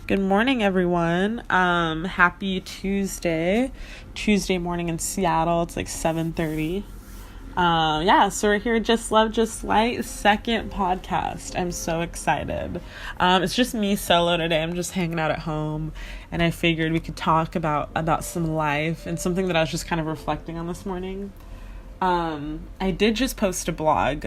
Good morning, everyone. Happy Tuesday morning in Seattle. It's like 7:30. So we're here, Just Love, Just Light, second podcast. I'm so excited. It's just me solo today. I'm just hanging out at home, and I figured we could talk about some life and something that I was just kind of reflecting on this morning. I did just post a blog,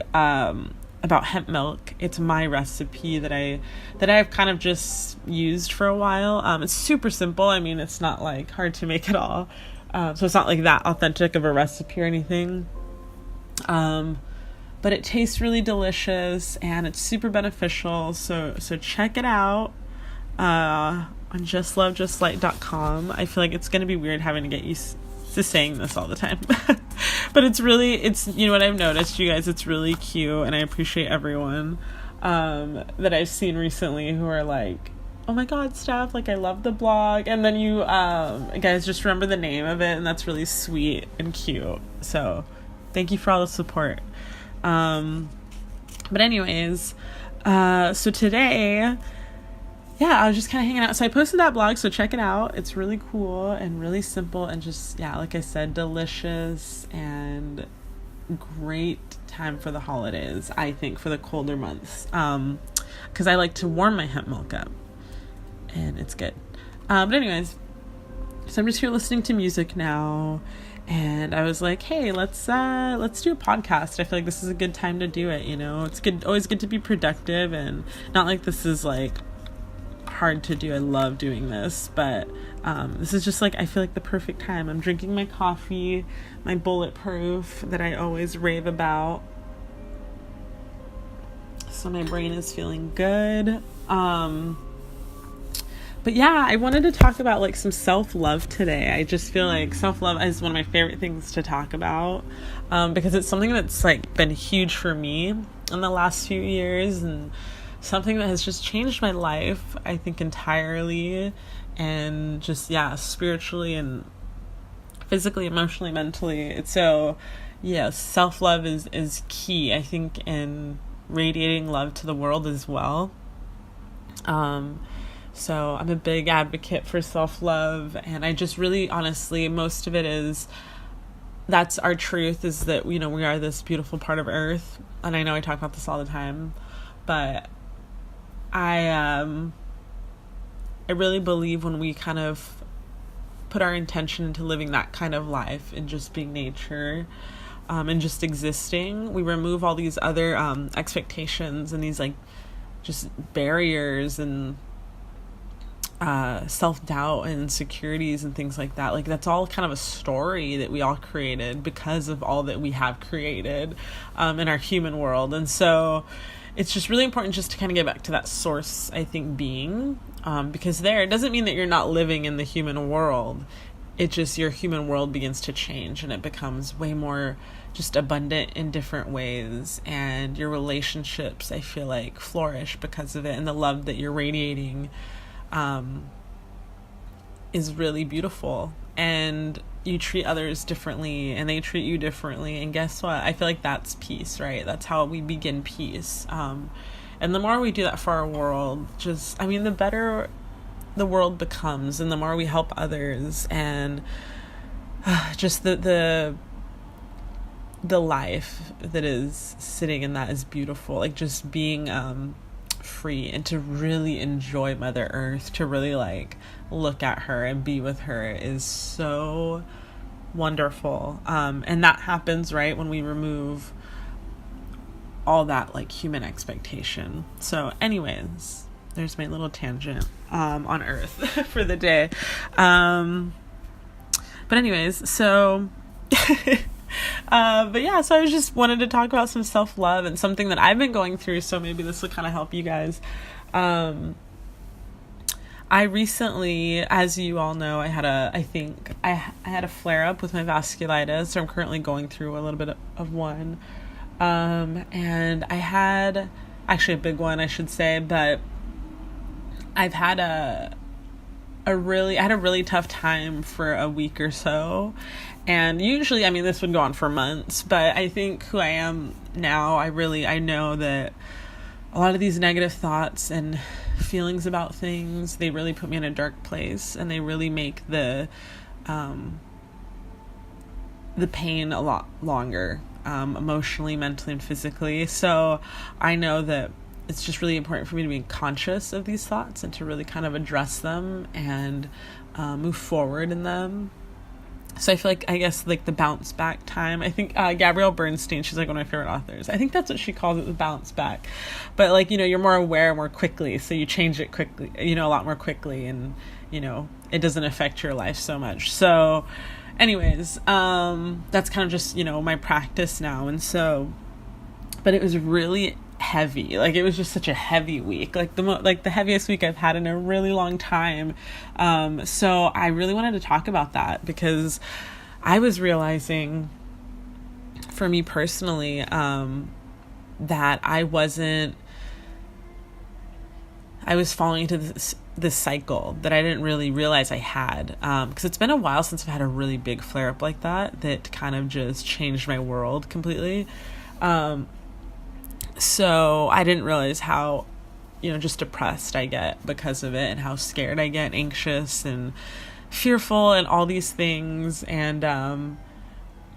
about hemp milk. It's my recipe that I've kind of just used for a while. It's super simple. I mean, it's not like hard to make at all. So it's not like that authentic of a recipe or anything. But it tastes really delicious and it's super beneficial. So check it out, on JustLoveJustLight.com. I feel like it's going to be weird having to get used to saying this all the time. But it's you know what I've noticed, you guys, it's really cute, and I appreciate everyone that I've seen recently who are like, oh my god, Steph, like I love the blog, and then you guys just remember the name of it, and that's really sweet and cute. So thank you for all the support. But anyways, so today, I was just kind of hanging out. So I posted that blog, so check it out. It's really cool and really simple and just, like I said, delicious and great time for the holidays, I think, for the colder months. Because I like to warm my hemp milk up, and it's good. But anyways, so I'm just here listening to music now, and I was like, hey, let's do a podcast. I feel like this is a good time to do it, It's good, always good to be productive, and not like this is like hard to do. I love doing this, but this is just like, I feel like the perfect time. I'm drinking my coffee, my bulletproof that I always rave about, so my brain is feeling good. But I wanted to talk about like some self-love today. I just feel like self-love is one of my favorite things to talk about, because it's something that's like been huge for me in the last few years, and something that has just changed my life, I think, entirely, and just, spiritually and physically, emotionally, mentally. So, self-love is key, I think, in radiating love to the world as well. So I'm a big advocate for self-love, and I just really, honestly, most of it is, that's our truth, is that, we are this beautiful part of Earth, and I know I talk about this all the time, but I really believe when we kind of put our intention into living that kind of life and just being nature, and just existing, we remove all these other expectations and these like just barriers and self-doubt and insecurities and things like that. Like, that's all kind of a story that we all created because of all that we have created in our human world. And so it's just really important just to kind of get back to that source, I think, being, because it doesn't mean that you're not living in the human world. It just, your human world begins to change, and it becomes way more just abundant in different ways, and your relationships, I feel like, flourish because of it, and the love that you're radiating is really beautiful, and you treat others differently and they treat you differently, and guess what? I feel like that's peace, right? That's how we begin peace. And the more we do that for our world, the better the world becomes, and the more we help others, and just the life that is sitting in that is beautiful. Like, just being free, and to really enjoy Mother Earth, to really like look at her and be with her, is so wonderful. And that happens right when we remove all that like human expectation. So anyways, there's my little tangent on Earth for the day. But anyways, so so I just wanted to talk about some self-love and something that I've been going through, so maybe this will kind of help you guys. I recently, as you all know, I had a flare-up with my vasculitis, so I'm currently going through a little bit of one. And I had, actually a big one, I should say, but I've had I had a really tough time for a week or so. And usually, this would go on for months, but I think who I am now, I know that a lot of these negative thoughts and feelings about things, they really put me in a dark place, and they really make the pain a lot longer, emotionally, mentally, and physically. So I know that it's just really important for me to be conscious of these thoughts and to really kind of address them and move forward in them. So I feel like, I guess, like the bounce back time, I think Gabrielle Bernstein, she's like one of my favorite authors. I think that's what she calls it, the bounce back. But like, you're more aware more quickly, so you change it quickly, a lot more quickly, and it doesn't affect your life so much. So anyways, that's kind of just, my practice now. And so, but it was really heavy. Like, it was just such a heavy week, like the heaviest week I've had in a really long time. So I really wanted to talk about that, because I was realizing, for me personally, that I was falling into this cycle that I didn't really realize I had, because it's been a while since I've had a really big flare up like that kind of just changed my world completely. So I didn't realize how, just depressed I get because of it, and how scared I get, anxious and fearful and all these things. And,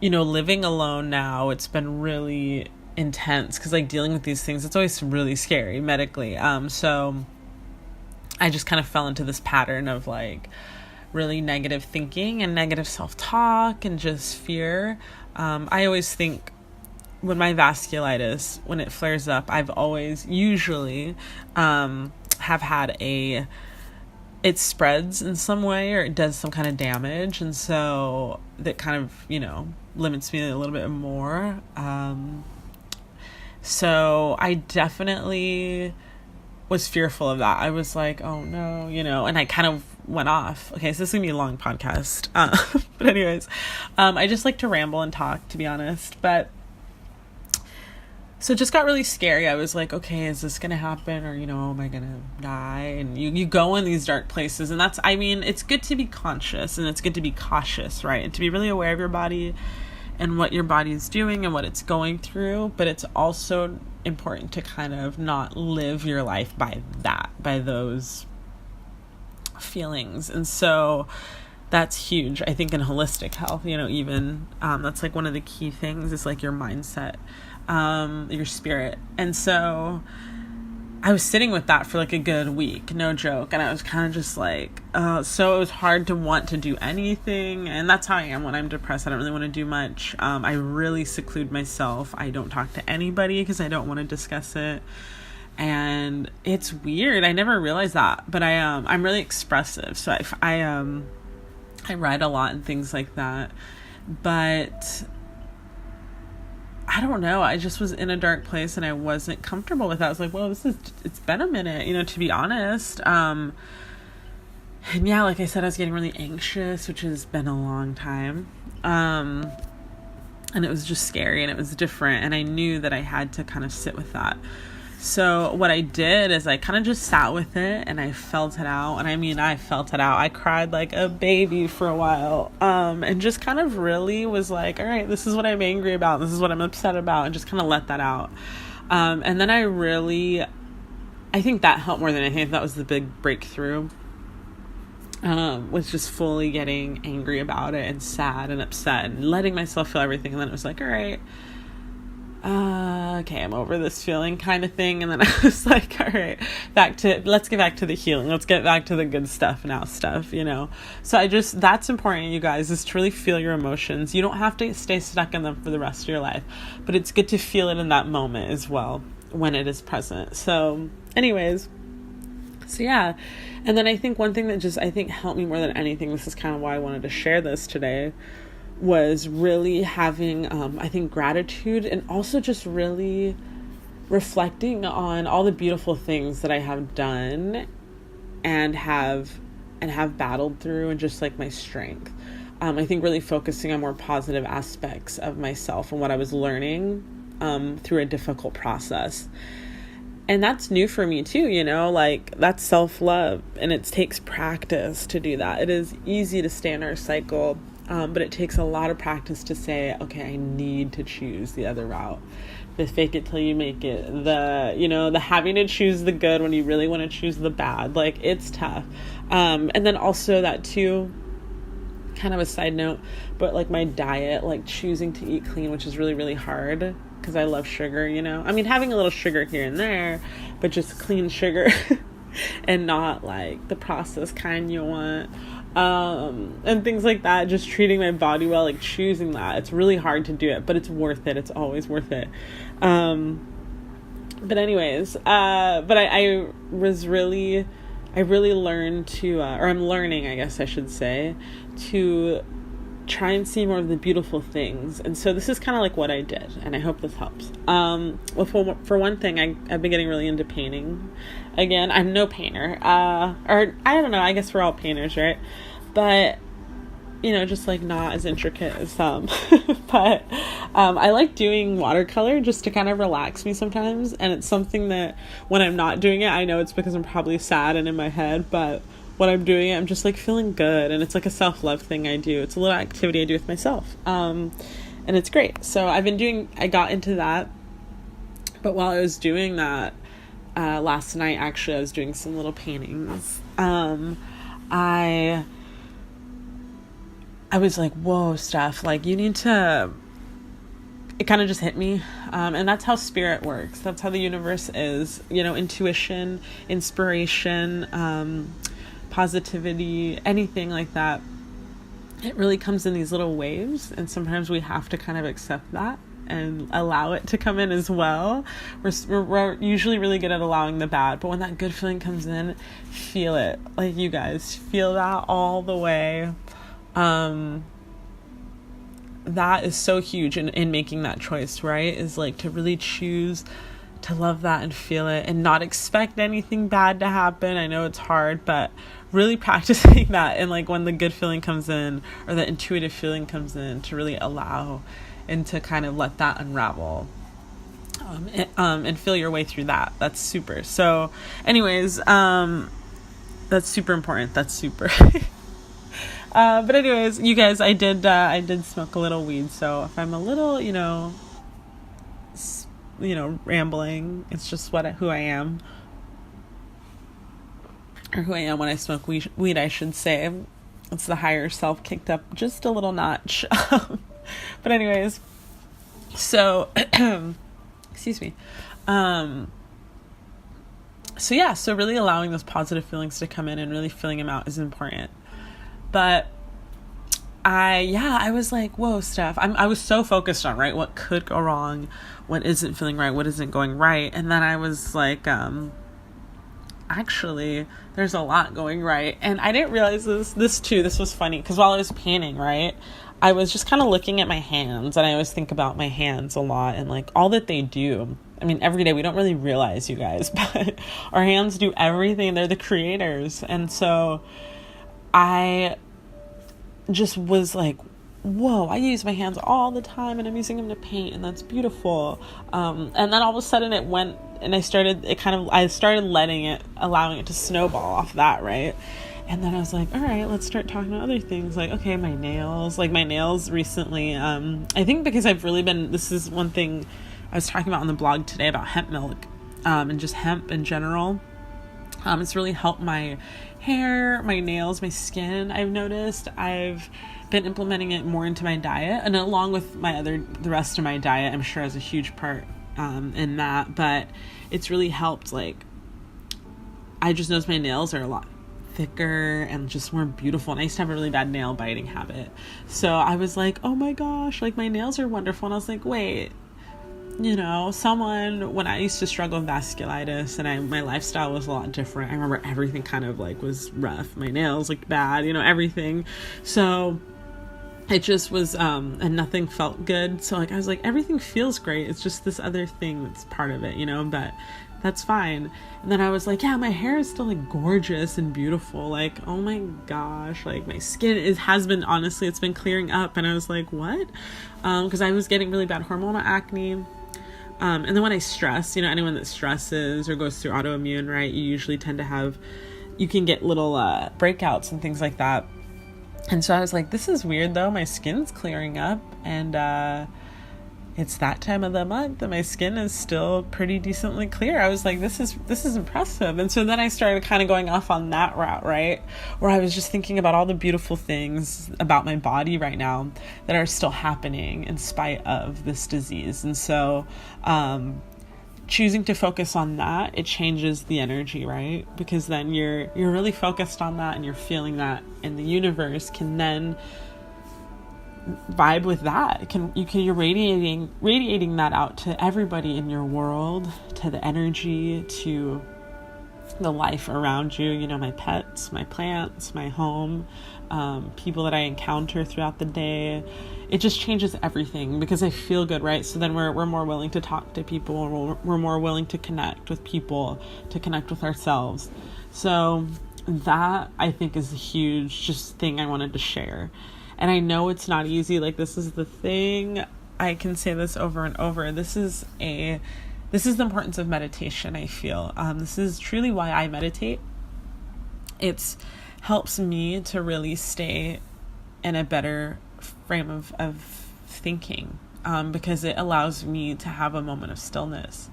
living alone now, it's been really intense, because like dealing with these things, it's always really scary medically. So I just kind of fell into this pattern of like really negative thinking and negative self-talk and just fear. I always think, when my vasculitis, when it flares up, I've always usually have had it spreads in some way, or it does some kind of damage. And so that kind of, limits me a little bit more. So I definitely was fearful of that. I was like, oh no, and I kind of went off. Okay, so this is gonna be a long podcast. But anyways, I just like to ramble and talk, to be honest. But so it just got really scary. I was like, okay, is this going to happen? Or, am I going to die? And you go in these dark places. And it's good to be conscious, and it's good to be cautious, right? And to be really aware of your body and what your body is doing and what it's going through. But it's also important to kind of not live your life by those feelings. And so that's huge, I think, in holistic health, even that's like one of the key things is like your mindset, your spirit. And so I was sitting with that for like a good week, no joke. And I was kind of just like, so it was hard to want to do anything. And that's how I am when I'm depressed. I don't really want to do much. I really seclude myself. I don't talk to anybody because I don't want to discuss it. And it's weird. I never realized that, but I'm really expressive. So I write a lot and things like that. But I don't know. I just was in a dark place and I wasn't comfortable with that. I was like, well, it's been a minute, to be honest. And yeah, like I said, I was getting really anxious, which has been a long time. And it was just scary and it was different. And I knew that I had to kind of sit with that. So what I did is I kind of just sat with it and I felt it out. And I felt it out. I cried like a baby for a while. And just kind of really was like, all right, this is what I'm angry about. This is what I'm upset about. And just kind of let that out. And then I think that helped more than anything. That was the big breakthrough. Was just fully getting angry about it and sad and upset and letting myself feel everything. And then it was like, all right, okay, I'm over this feeling kind of thing. And then I was like, all right, let's get back to the healing. Let's get back to the good stuff now stuff, So that's important, you guys, is to really feel your emotions. You don't have to stay stuck in them for the rest of your life, but it's good to feel it in that moment as well when it is present. So anyways, so yeah. And then I think one thing that I think helped me more than anything, this is kind of why I wanted to share this today, was really having, I think, gratitude, and also just really reflecting on all the beautiful things that I have done and have battled through, and just like my strength. I think really focusing on more positive aspects of myself and what I was learning through a difficult process. And that's new for me too, like that's self-love, and it takes practice to do that. It is easy to stay in our cycle But it takes a lot of practice to say, okay, I need to choose the other route. The fake it till you make it. The having to choose the good when you really want to choose the bad. Like, it's tough. And then also that too, kind of a side note, but like my diet, like choosing to eat clean, which is really, really hard because I love sugar, I mean, having a little sugar here and there, but just clean sugar and not like the processed kind you want. And things like that, just treating my body well, like choosing that. It's really hard to do it, but it's worth it. It's always worth it. But anyways, but I really learned to, or I'm learning, I guess I should say, to try and see more of the beautiful things. And so this is kind of like what I did, and I hope this helps. Well, for one thing, I've been getting really into painting. Again, I'm no painter, or I don't know, I guess we're all painters, right? But, just like not as intricate as some, but, I like doing watercolor just to kind of relax me sometimes. And it's something that when I'm not doing it, I know it's because I'm probably sad and in my head, but when I'm doing it, I'm just like feeling good. And it's like a self-love thing I do. It's a little activity I do with myself. And it's great. So I got into that. But while I was doing that, last night, actually, I was doing some little paintings. I was like, whoa, Steph, like you need to, it kind of just hit me. And that's how spirit works. That's how the universe is, intuition, inspiration, positivity, anything like that. It really comes in these little waves. And sometimes we have to kind of accept that and allow it to come in as well. We're usually really good at allowing the bad, but when that good feeling comes in, feel it. Like, you guys feel that all the way. That is so huge in making that choice, right? Is like to really choose to love that and feel it and not expect anything bad to happen. I know it's hard, but really practicing that, and like when the good feeling comes in or the intuitive feeling comes in, to really allow and to kind of let that unravel, and feel your way through that. That's super. So anyways, that's super important. That's super. But anyways, you guys, I did smoke a little weed. So if I'm a little, rambling, it's just who I am, or who I am when I smoke weed, I should say. It's the higher self kicked up just a little notch. But anyways, so, excuse me. So really allowing those positive feelings to come in and really feeling them out is important. But I was like, whoa, Steph, I was so focused on, right, what could go wrong, what isn't feeling right, what isn't going right. And then I was like, actually, there's a lot going right. And I didn't realize this was funny, because while I was painting, right, I was just kind of looking at my hands, and I always think about my hands a lot and like all that they do. I mean, every day, we don't really realize, you guys, but our hands do everything. They're the creators. And so I just was like, whoa, I use my hands all the time, and I'm using them to paint, and that's beautiful. And then all of a sudden it went, and I started allowing it to snowball off that, right? And then I was like, all right, let's start talking about other things. Like, okay, my nails recently, I think because this is one thing I was talking about on the blog today about hemp milk, and just hemp in general. It's really helped my hair, my nails, my skin. I've noticed I've been implementing it more into my diet, and along with the rest of my diet, I'm sure has a huge part in that. But it's really helped. Like, I just noticed my nails are a lot thicker and just more beautiful. And I used to have a really bad nail biting habit. So I was like, oh my gosh, like my nails are wonderful. And I was like, wait, when I used to struggle with vasculitis and my lifestyle was a lot different. I remember everything kind of like was rough. My nails looked bad, everything. So it just was, and nothing felt good. So like, I was like, everything feels great. It's just this other thing that's part of it, but that's fine. And then I was like, yeah, my hair is still like gorgeous and beautiful. Like, oh my gosh, like my skin has been, honestly, it's been clearing up. And I was like, what? Cause I was getting really bad hormonal acne. And then when I stress, anyone that stresses or goes through autoimmune, right, you usually tend to you can get little breakouts and things like that. And so I was like, this is weird though. My skin's clearing up, and it's that time of the month and my skin is still pretty decently clear. I was like, this is impressive. And so then I started kind of going off on that route, right? Where I was just thinking about all the beautiful things about my body right now that are still happening in spite of this disease. And so, choosing to focus on that, it changes the energy, right? Because then you're really focused on that and you're feeling that, and the universe can then vibe with that. You're radiating that out to everybody in your world, to the energy, to the life around you, you know, my pets, my plants, my home, people that I encounter throughout the day. It just changes everything because I feel good, right? So then we're more willing to talk to people, we're more willing to connect with people, to connect with ourselves. So that, I think, is a huge just thing I wanted to share. And I know it's not easy. Like, this is the thing. I can say this over and over. This is the importance of meditation, I feel. This is truly why I meditate. It helps me to really stay in a better frame of thinking, because it allows me to have a moment of stillness,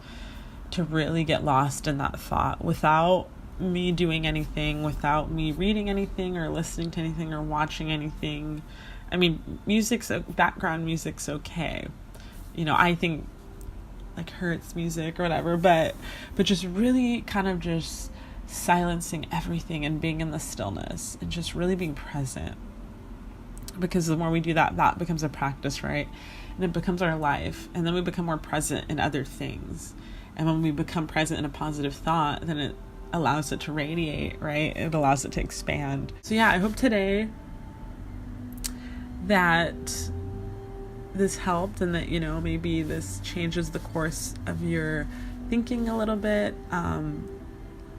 to really get lost in that thought without me doing anything, without me reading anything or listening to anything or watching anything. I mean, background music's okay. You know, I think like Hertz music or whatever, but just really kind of just silencing everything and being in the stillness and just really being present. Because the more we do that, that becomes a practice, right? And it becomes our life. And then we become more present in other things. And when we become present in a positive thought, then it allows it to radiate, right? It allows it to expand. So yeah, I hope today that this helped, and that, you know, maybe this changes the course of your thinking a little bit.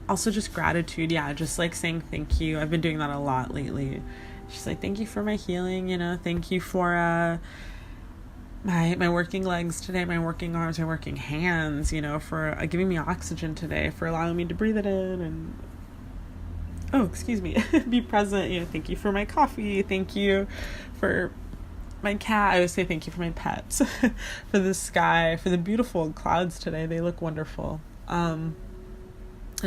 Also just gratitude. Yeah, just like saying thank you. I've been doing that a lot lately. Just like, thank you for my healing, you know, thank you for my working legs today, my working arms, my working hands, you know, for giving me oxygen today, for allowing me to breathe it in and be present. You know, thank you for my coffee, thank you for my cat. I always say thank you for my pets, for the sky, for the beautiful clouds today. They look wonderful, and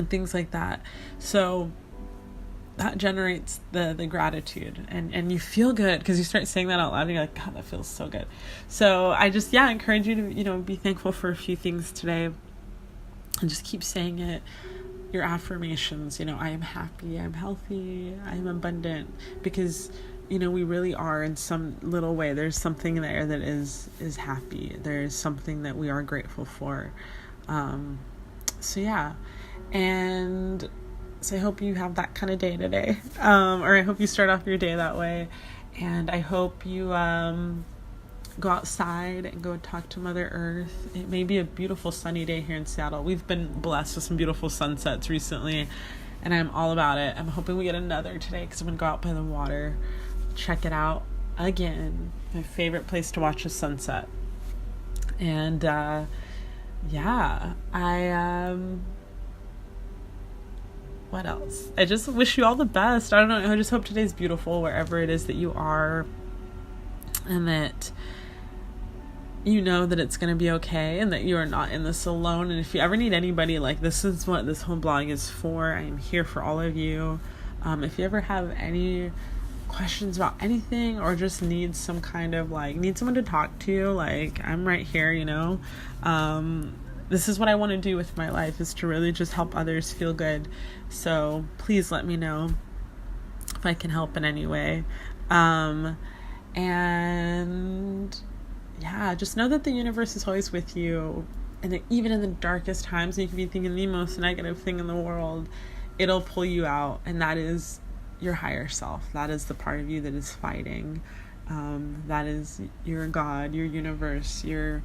things like that. So that generates the gratitude, and you feel good because you start saying that out loud and you're like, God, that feels so good. So I just, encourage you to, you know, be thankful for a few things today and just keep saying it. Your affirmations, you know, I am happy, I'm healthy, I'm abundant, because, you know, we really are in some little way. There's something there that is happy. There's something that we are grateful for. So yeah. And so I hope you have that kind of day today. Or I hope you start off your day that way. And I hope you go outside and go talk to Mother Earth. It may be a beautiful sunny day here in Seattle. We've been blessed with some beautiful sunsets recently, and I'm all about it. I'm hoping we get another today because I'm going to go out by the water, check it out again. My favorite place to watch a sunset. And what else? I just wish you all the best. I don't know. I just hope today's beautiful wherever it is that you are, and that you know that it's going to be okay, and that you are not in this alone. And if you ever need anybody, like, this is what this whole blog is for. I am here for all of you. If you ever have any questions about anything, or just need some kind of need someone to talk to, like, I'm right here, you know. This is what I want to do with my life, is to really just help others feel good. So please let me know if I can help in any way. And yeah, just know that the universe is always with you. And that even in the darkest times, you can be thinking the most negative thing in the world, it'll pull you out. And that is your higher self. That is the part of you that is fighting. That is your God, your universe, your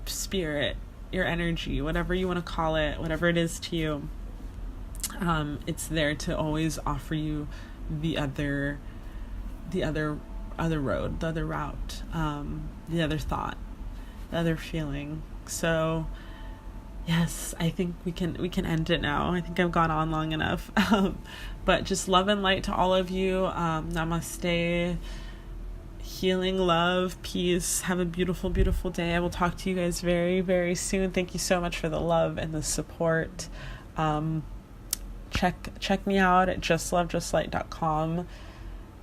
spirit, your energy, whatever you want to call it, whatever it is to you. It's there to always offer you the other road, the other route, the other thought, the other feeling. So Yes, I think we can end it now. I think I've gone on long enough. But just love and light to all of you. Namaste. Healing, love, peace. Have a beautiful, beautiful day. I will talk to you guys very, very soon. Thank you so much for the love and the support. Check me out at JustLoveJustLight.com.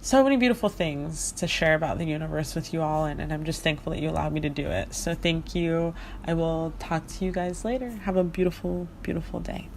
So many beautiful things to share about the universe with you all, and I'm just thankful that you allowed me to do it. So thank you. I will talk to you guys later. Have a beautiful, beautiful day.